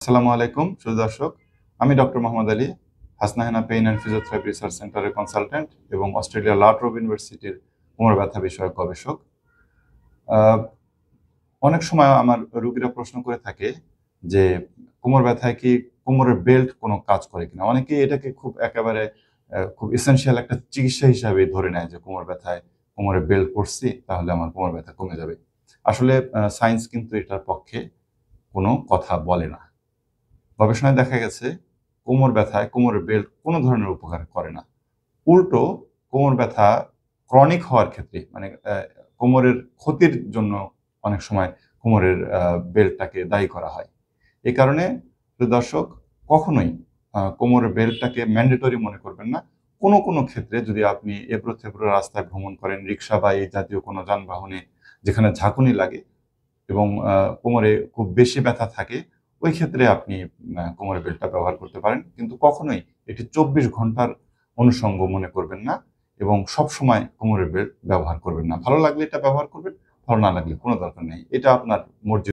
আসসালামু আলাইকুম সুধী দর্শক, আমি doctor Mohammad Ali, Hasnahena pain and physiotherapy research সেন্টারের কনসালটেন্ট এবং অস্ট্রেলিয়া লা ট্রোব ইউনিভার্সিটির কোমর ব্যথা বিষয়ক গবেষক। আহ, অনেক সময় আমার রোগীরা প্রশ্ন করে থাকে যে কোমর ব্যথায় কি কোমরের বেল্ট কোনো কাজ করে কিনা। অনেকেই এটাকে খুব একেবারে খুব এসেনশিয়াল একটা চিকিৎসা হিসাবে ধরে নেয় যে কোমর ব্যথায় কোমরে বেল্ট পরছি তাহলে আমার কোমর ব্যথা কমে যাবে। আসলে সায়েন্স কিন্তু এটার পক্ষে কোনো কথা বলে না। গবেষণায় দেখা গেছে কোমর ব্যথায় কোমরের বেল্ট কোনো ধরনের উপকার করে না। উল্টো কোমর ব্যথা ক্রনিক হওয়ার ক্ষেত্রে মানে কোমরের ক্ষতির জন্য অনেক সময় কোমরের বেল্টটাকে দায়ী করা হয়। এ কারণে প্রিয় দর্শক, কখনোই কোমরের বেল্টটাকে ম্যান্ডেটরি মনে করবেন না। কোনো ক্ষেত্রে যদি আপনি এবড়ো-খেবড়ো রাস্তায় ভ্রমণ করেন, রিক্সা বা এই জাতীয় কোনো যানবাহনে যেখানে ঝাঁকুনি লাগে এবং কোমরে খুব বেশি ব্যথা থাকে, ওই ক্ষেত্রে আপনি কোমরের বেল্টটা ব্যবহার করতে পারেন। কিন্তু কখনোই এটি ২৪ ঘন্টার অনুষঙ্গ মনে করবেন না এবং সবসময় কোমরের বেল্ট ব্যবহার করবেন না। ভালো লাগলে এটা ব্যবহার করবেন, ভালো না লাগলে কোনো দরকার নেই। এটা আপনার মর্জি।